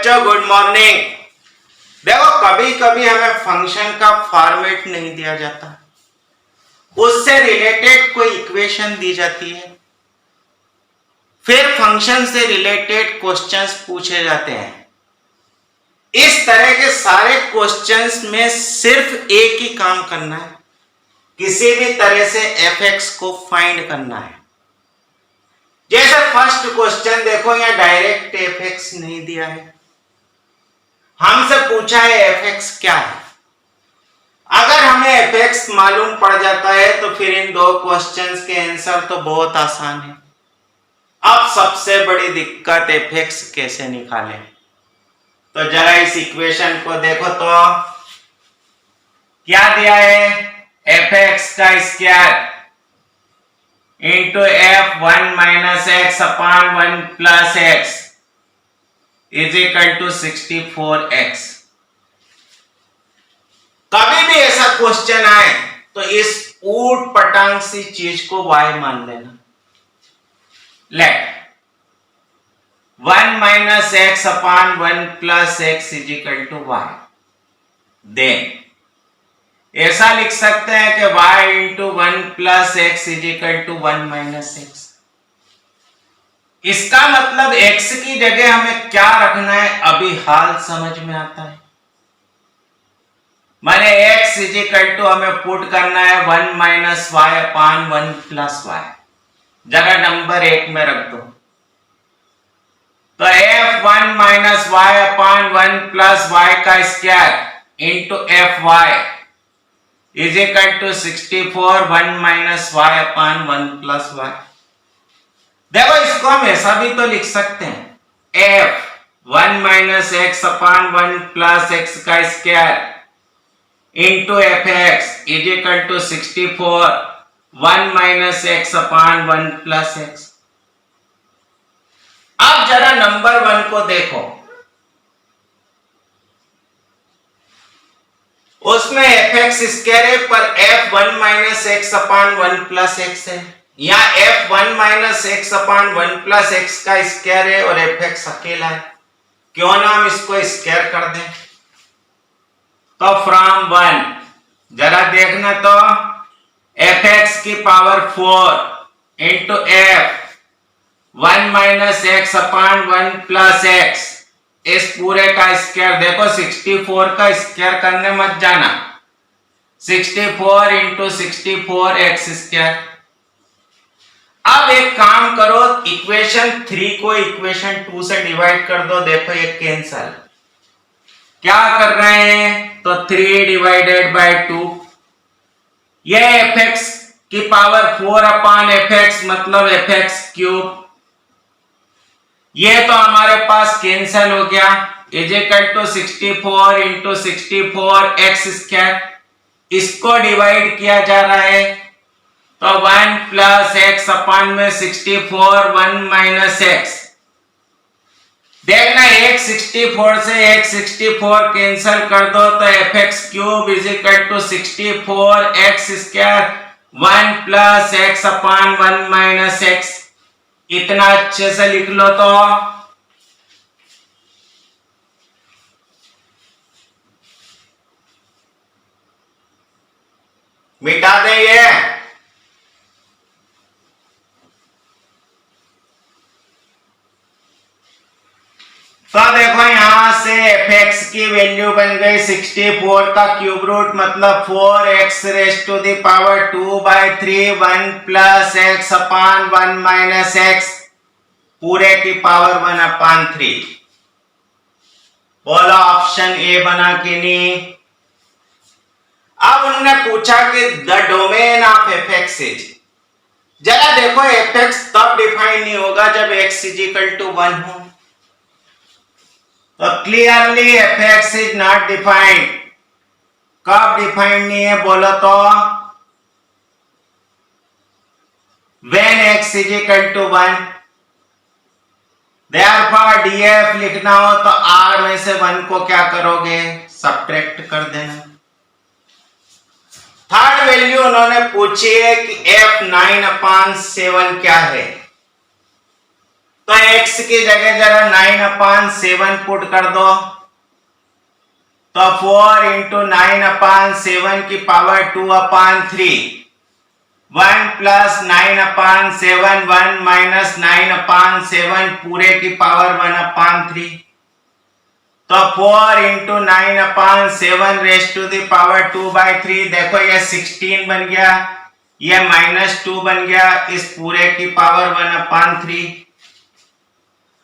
बच्चों good morning. देखो कभी कभी हमें फंक्शन का फॉर्मेट नहीं दिया जाता, उससे रिलेटेड कोई इक्वेशन दी जाती है, फिर फंक्शन से रिलेटेड क्वेश्चंस पूछे जाते हैं। इस तरह के सारे क्वेश्चंस में सिर्फ एक ही काम करना है, किसी भी तरह से fx को फाइंड करना है। जैसे फर्स्ट क्वेश्चन देखो, यहां डायरेक्ट fx नहीं दिया है, हमसे पूछा है fx क्या है। अगर हमें fx मालूम पड़ जाता है तो फिर इन दो क्वेश्चंस के आंसर तो बहुत आसान है। अब सबसे बड़ी दिक्कत fx कैसे निकालें, तो जरा इस इक्वेशन को देखो तो क्या दिया है, fx का square into f1 minus x upon 1 plus x is equal to 64x। कभी भी ऐसा क्वेश्चन आए तो इस ऊट पटांग सी चीज को y मान लेना। Let 1 minus x upon 1 plus x is equal to y। Then ऐसा लिख सकते हैं कि y into 1 plus x is equal to 1 minus x. इसका मतलब x की जगह हमें क्या रखना है अभी हाल समझ में आता है। माने x इज इक्वल टू हमें पुट करना है 1 minus y upon 1 plus y, जगह नंबर 1 में रख दो। तो f1 minus y upon 1 plus y का square into fy is equal to 64 1 minus y upon 1 plus y. देखो इसको हम ऐसा भी तो लिख सकते हैं, f 1 minus x upon 1 plus x का square into fx is equal to 64 1 minus x upon 1 plus x. अब जरा नंबर 1 को देखो, उसमें fx स्क्वायर है पर f1 minus x upon 1 plus x है। यहाँ f1 minus x upon 1 plus x का स्क्वायर है और fx अकेला है, क्यों ना हम इसको स्क्वायर कर दें। तो फ्रॉम 1 जरा देखना तो fx की power 4 into f 1 minus x upon 1 plus x, इस पूरे का स्क्वायर देखो 64 का स्क्वायर करने मत जाना, 64 इंटू 64 एक्स स्क्वायर। अब एक काम करो, इक्वेशन 3 को इक्वेशन 2 से डिवाइड कर दो, देखो ये कैंसल। क्या कर रहे हैं तो 3 डिवाइडेड बाय 2, यह fx की पावर 4 अपान fx मतलब fx क्यूब, ये तो हमारे पास कैंसल हो गया, is equal to 64 into 64 x square. इसको डिवाइड किया जा रहा है तो 1 प्लस एक्स अपान में 64 1 माइनस एक्स। देखना एक 64 से एक 64 कैंसल कर दो तो fx cube is equal to 64 x square 1 plus x upon 1 minus x. इतना अच्छे से लिख लो तो मिटा दें ये। तो देखो यहां से fx की वैल्यू बन गई 64 का क्यूब रूट मतलब 4x raise to the power 2 by 3 1 plus x upon 1 minus x पूरे की पावर 1 अपान 3। बोलो ऑप्शन ए बना कि नहीं। अब उन्होंने पूछा कि the domain of fx is, जरा देखो fx तब डिफाइन नहीं होगा जब x इज इक्वल टू 1 हो, तो clearly fx is not defined. कब डिफाइंड नहीं है बोलो तो when x is equal to 1। therefore df लिखना हो तो r में से 1 को क्या करोगे, सब्ट्रैक्ट कर देना। थर्ड वैल्यू उन्होंने पूछी है कि f 9 अपान 7 क्या है। तो x की जगह जरा 9/7 पुट कर दो, तो 4 इंटू 9/7 की पावर 2/3, 1 प्लस 9/7, 1 माइनस 9/7 पूरे की पावर 1/3, तो 4 into 9/7 raise to the power 2/3। देखो ये 16 बन गया, ये -2 बन गया, इस पूरे की पावर 1/3,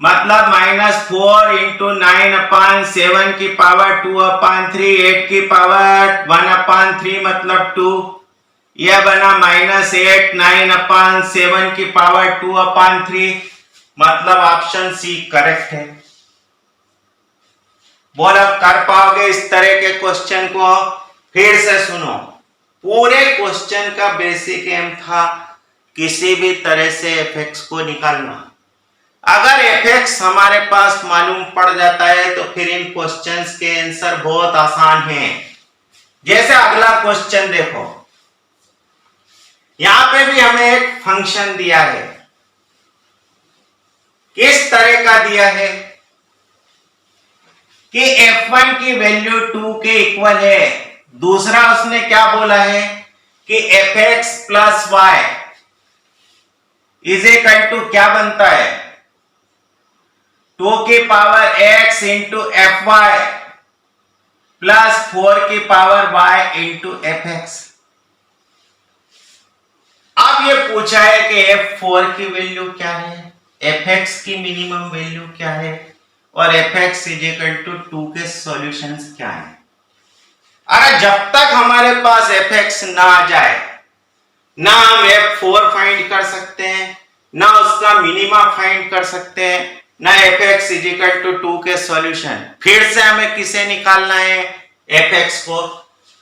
मतलब -4 इंटू 9/7 की पावर 2/3, 8 की पावर 1/3 मतलब 2, यह बना -8 9/7 की पावर 2/3, मतलब ऑप्शन सी करेक्ट है। बोलो कर पाओगे इस तरह के क्वेश्चन को? फिर से सुनो, पूरे क्वेश्चन का बेसिक एम था किसी भी तरह से एफ को निकालना। अगर एफ हमारे पास मालूम पड़ जाता है तो फिर इन क्वेश्चंस के आंसर बहुत आसान हैं। जैसे अगला क्वेश्चन देखो, यहां पे भी हमें एक फंक्शन दिया है। किस तरह का दिया है कि f1 की वैल्यू 2 के इक्वल है। दूसरा उसने क्या बोला है कि fx plus y is equal to क्या बनता है, 2 की power x into f y plus 4 की power y into f x. अब ये पूछा है कि f4 की वैल्यू क्या है, fx की मिनिमम वैल्यू क्या है और fx इज इक्वल टू 2 के सॉल्यूशंस क्या है। अरे जब तक हमारे पास fx ना आ जाए ना हम f4 फाइंड कर सकते हैं, ना उसका मिनिमा फाइंड कर सकते हैं, ना fx इज इक्वल टू 2 के सॉल्यूशन। फिर से हमें किसे निकालना है, fx को।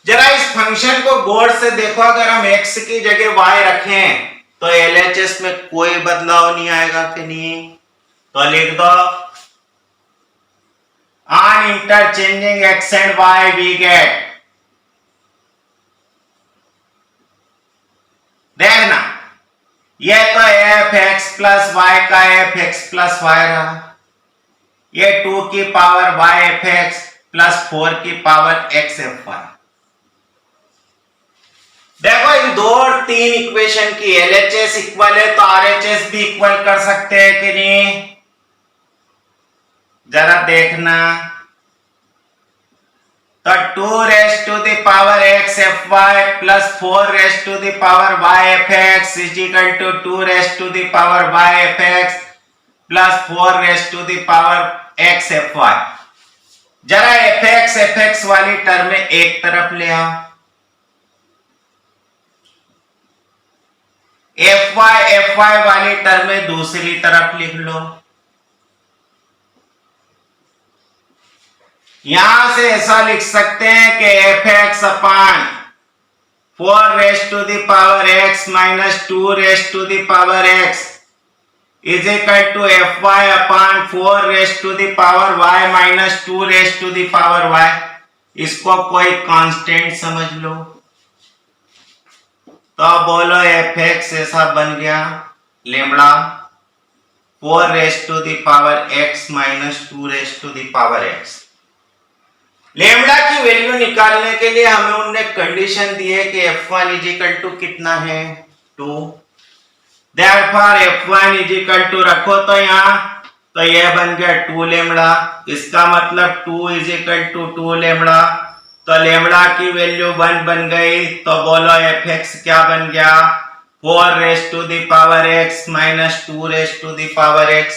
जरा इस फंक्शन को गौर से देखो, अगर हम x की जगह y रखें तो LHS में कोई बदलाव नहीं आएगा कि नहीं, तो लिख दो on interchanging x and y we get, देखना ये तो fx प्लस वाई का fx प्लस वाई रहा, ये 2 की पावर y fx प्लस 4 की पावर x fy। देखो इन 2 और 3 इक्वेशन की LHS इक्वल है तो RHS भी इक्वल कर सकते हैं कि नहीं, जरा देखना। तो 2 raise to the power x fy plus 4 raise to the power y fx is equal to 2 raise to the power y fx plus 4 raise to the power x fy। जरा fx वाली टर्म में एक तरफ ले आओ, fy वाली term में दूसरी तरफ लिख लो। यहां से ऐसा लिख सकते हैं कि fx upon 4 raise to the power x minus 2 raise to the power x is equal to fy upon 4 raise to the power y minus 2 raise to the power y। इसको कोई कांस्टेंट समझ लो, तो बोलो fx ऐसा बन गया lambda 4 raise to the power x minus 2 raise to the power x। Lambda की value निकालने के लिए हमें उनने कंडीशन दी है कि f1 इज इक्वल टू कितना है 2, therefore f1 is equal to रखो तो यहाँ, तो यह बन गया 2 लेमड़ा, इसका मतलब 2 इज इक्वल टू 2 लेमड़ा, तो लेमड़ा की वैल्यू 1 बन गई। तो बोलो fx क्या बन गया, 4 raise to the power x minus 2 raise to the power x।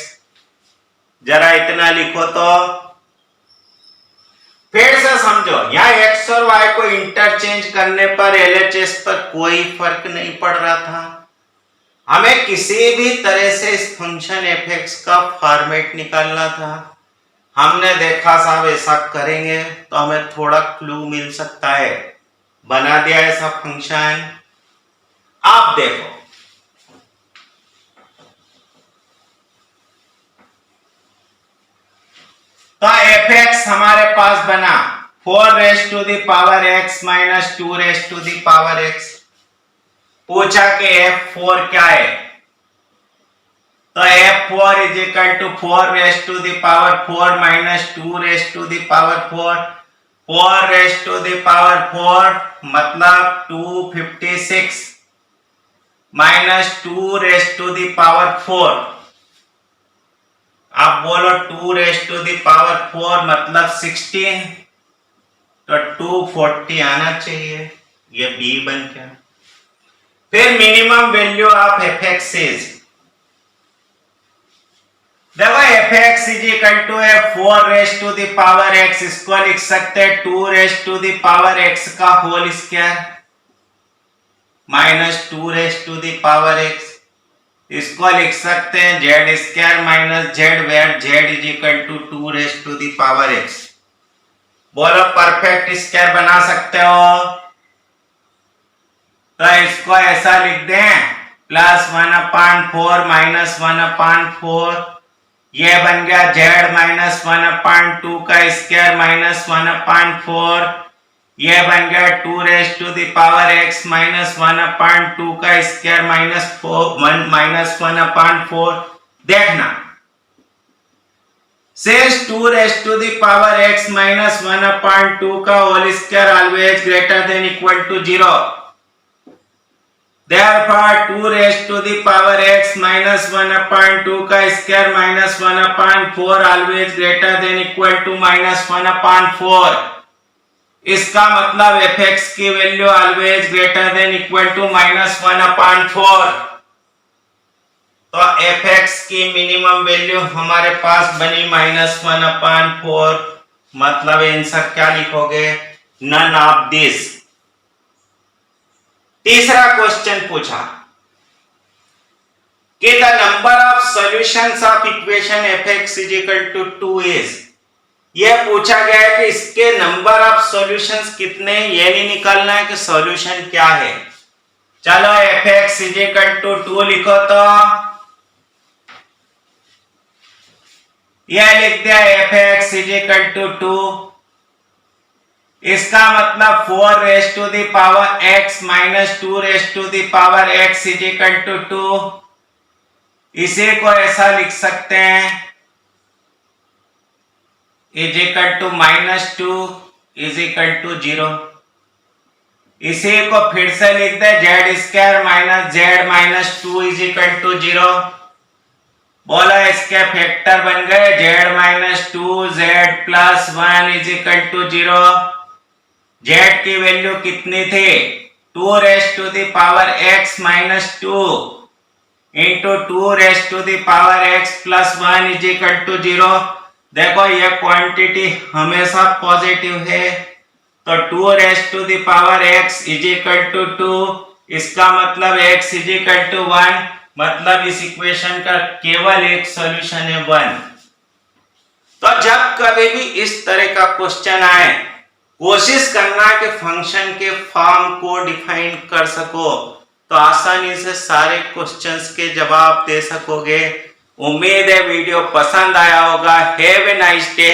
जरा इतना लिखो तो फिर से समझो, यहाँ x और y को इंटरचेंज करने पर LHS पर कोई फर्क नहीं पड़ रहा था। हमें किसी भी तरह से इस फंक्शन fx का फॉर्मेट निकालना था। हमने देखा साहब ऐसा करेंगे तो हमें थोड़ा क्लू मिल सकता है, बना दिया ऐसा फंक्शन। आप देखो तो fx हमारे पास बना 4 raise to the power x minus 2 raise to the power x। पूछा कि f4 क्या है, तो f4 is equal to 4 raise to the power 4 minus 2 raise to the power 4 raise to the power 4 मतलब 256 minus 2 raise to the power 4। आप बोलो 2 raise to the power 4 मतलब 16, तो 240 आना चाहिए, ये b बन गया। फिर minimum value of fx is, देखो fx is equal to 4 raise to the power x, इसको लिख सकते हैं 2 raise to the power x का whole square minus 2 raise to the power x, इसको लिख सकते हैं z square minus z, where z is equal to 2 raise to the power x। बोलो परफेक्ट स्क्वायर बना सकते हो, तो इसको ऐसा लिख दें प्लस 1/4 माइनस 1/4, ये बन गया z माइनस 1/2 का स्क्वायर माइनस 1/4, ये बन गया 2 raise to the power x minus 1/2 का स्क्वायर माइनस 1/4। देखना since 2 raise to the power x minus 1/2 का whole square always greater than equal to 0, therefore 2 raise to the power x minus 1/2 का square minus 1/4 always greater than equal to minus 1/4। इसका मतलब fx की वैल्यू always greater than equal to minus 1/4। तो fx की minimum value हमारे पास बनी minus 1/4, मतलब आंसर क्या लिखोगे, नन ऑफ दिस। तीसरा क्वेश्चन पूछा कि the number of solutions of equation fx is equal to 2 is, यह पूछा गया है कि इसके नंबर ऑफ सॉल्यूशंस कितने, ये नहीं निकालना है कि सॉल्यूशन क्या है। चलो fx इज इक्वल टू 2 लिखो, तो यह लिख दिया fx इज इक्वल टू 2, इसका मतलब 4 raise to the power x minus 2 raise to the power x is equal to 2। इसे को ऐसा लिख सकते हैं is equal to minus 2 is equal to 0। इसी को फिर से लिख दे z square minus z minus 2 is equal to 0। बोला इसके फैक्टर बन गए z minus 2 z plus 1 is equal to 0। z की वैल्यू कितनी थी, 2 raise to the power x minus 2 into 2 raise to the power x plus 1 is equal to 0। देखो ये क्वांटिटी हमेशा पॉजिटिव है, तो 2 raise to the power x is equal to 2, इसका मतलब x इज इक्वल टू 1, मतलब इस इक्वेशन का केवल एक सॉल्यूशन है 1। तो जब कभी भी इस तरह का क्वेश्चन आए, कोशिश करना कि फंक्शन के फॉर्म को डिफाइन कर सको, तो आसानी से सारे क्वेश्चंस के जवाब दे सकोगे। उम्मीद है वीडियो पसंद आया होगा। Have a nice day.